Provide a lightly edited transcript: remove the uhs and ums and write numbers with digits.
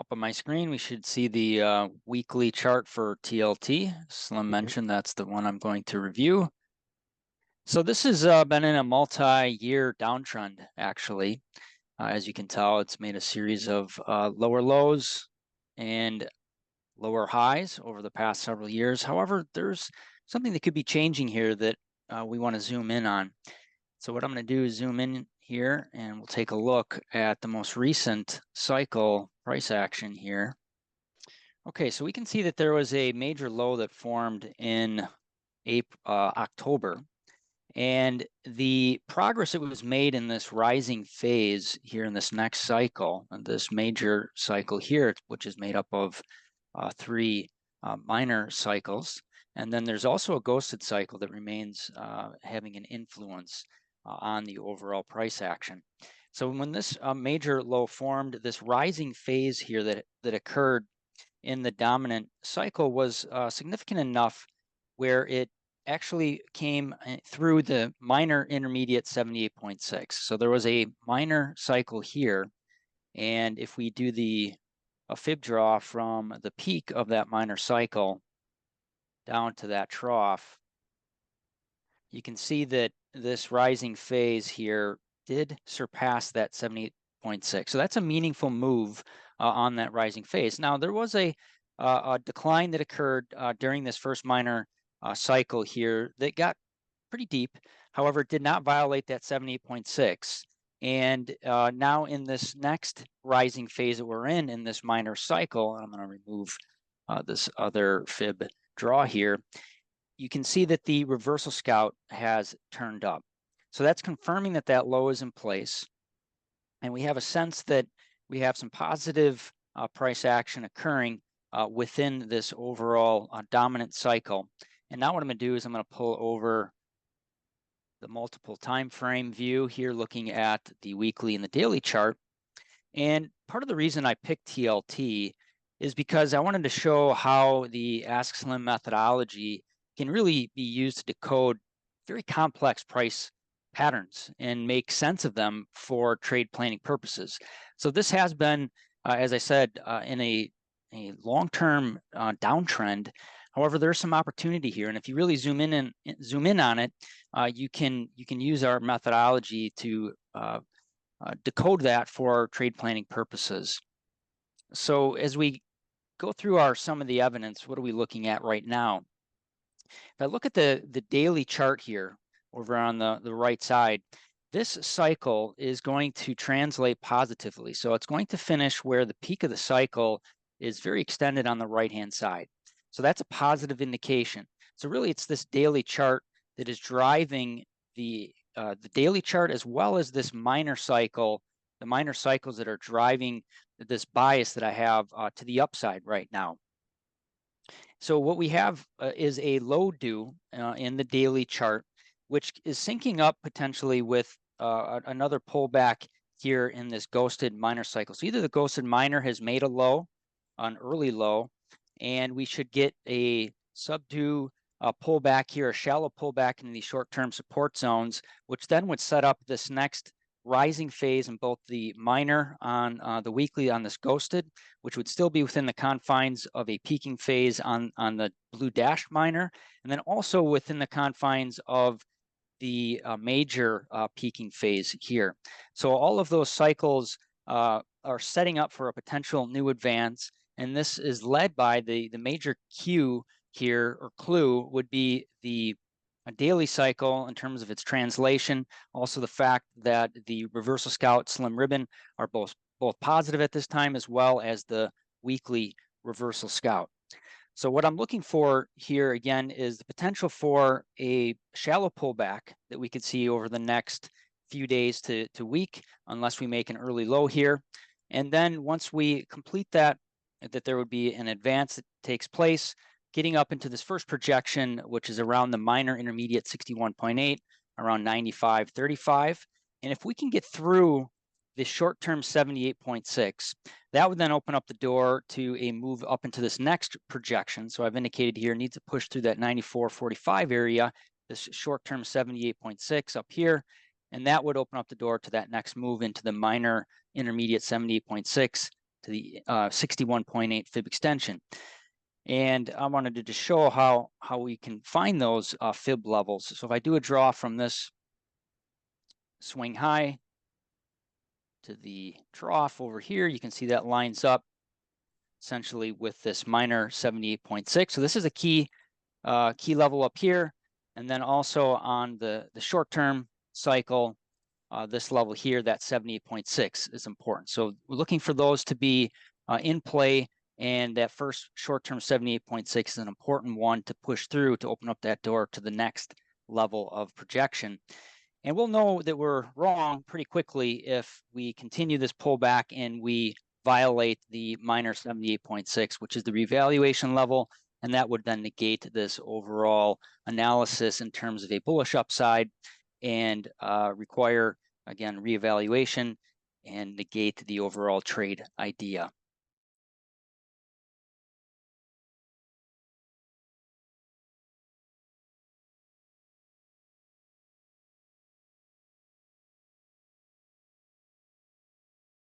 up on my screen, we should see the weekly chart for TLT. Slim mentioned that's the one I'm going to review. So this has been in a multi-year downtrend, actually. As you can tell, it's made a series of lower lows and lower highs over the past several years. However, there's something that could be changing here that we want to zoom in on. So what I'm going to do is zoom in here and we'll take a look at the most recent cycle price action here. Okay, so we can see that there was a major low that formed in October. And the progress that was made in this rising phase here in this next cycle, and this major cycle here, which is made up of three minor cycles. And then there's also a ghosted cycle that remains having an influence on the overall price action. So when this major low formed, this rising phase here that occurred in the dominant cycle was significant enough where it actually came through the minor intermediate 78.6. So there was a minor cycle here. And if we do a fib draw from the peak of that minor cycle down to that trough, you can see that this rising phase here did surpass that 78.6. So that's a meaningful move on that rising phase. Now, there was a decline that occurred during this first minor cycle here that got pretty deep. However, it did not violate that 78.6. And now in this next rising phase that we're in this minor cycle, I'm going to remove this other fib draw here, you can see that the reversal scout has turned up. So that's confirming that that low is in place. And we have a sense that we have some positive price action occurring within this overall dominant cycle. And now what I'm going to do is I'm going to pull over the multiple time frame view here, looking at the weekly and the daily chart. And part of the reason I picked TLT is because I wanted to show how the askSlim methodology can really be used to decode very complex price patterns and make sense of them for trade planning purposes. So this has been, as I said, in a long-term downtrend. However, there's some opportunity here, and if you really zoom in on it, you can use our methodology to decode that for trade planning purposes. So as we go through some of the evidence, what are we looking at right now? If I look at the daily chart here over on the right side, this cycle is going to translate positively. So it's going to finish where the peak of the cycle is very extended on the right-hand side. So that's a positive indication. So really it's this daily chart that is driving the daily chart, as well as this minor cycle, the minor cycles that are driving this bias that I have to the upside right now. So what we have is a low due in the daily chart, which is syncing up potentially with another pullback here in this ghosted minor cycle. So either the ghosted minor has made a low, an early low, and we should get a sub-due pullback here, a shallow pullback in the short-term support zones, which then would set up this next rising phase in both the minor on the weekly on this ghosted, which would still be within the confines of a peaking phase on the blue dashed minor, and then also within the confines of the major peaking phase here. So all of those cycles are setting up for a potential new advance, and this is led by the major cue here, or clue, would be the daily cycle in terms of its translation. Also the fact that the reversal scout slim ribbon are both positive at this time, as well as the weekly reversal scout. So what I'm looking for here again is the potential for a shallow pullback that we could see over the next few days to week, unless we make an early low here. And then once we complete that there would be an advance that takes place, getting up into this first projection, which is around the minor intermediate 61.8, around 95.35. And if we can get through the short-term 78.6, that would then open up the door to a move up into this next projection. So I've indicated here, needs to push through that 94.45 area, this short-term 78.6 up here, and that would open up the door to that next move into the minor intermediate 78.6, to the 61.8 fib extension. And I wanted to just show how we can find those fib levels. So if I do a draw from this swing high to the trough over here, you can see that lines up essentially with this minor 78.6. So this is a key level up here. And then also on the short-term cycle, this level here, that 78.6 is important. So we're looking for those to be in play. And that first short-term 78.6 is an important one to push through to open up that door to the next level of projection. And we'll know that we're wrong pretty quickly if we continue this pullback and we violate the minor 78.6, which is the revaluation level. And that would then negate this overall analysis in terms of a bullish upside and require, again, reevaluation and negate the overall trade idea.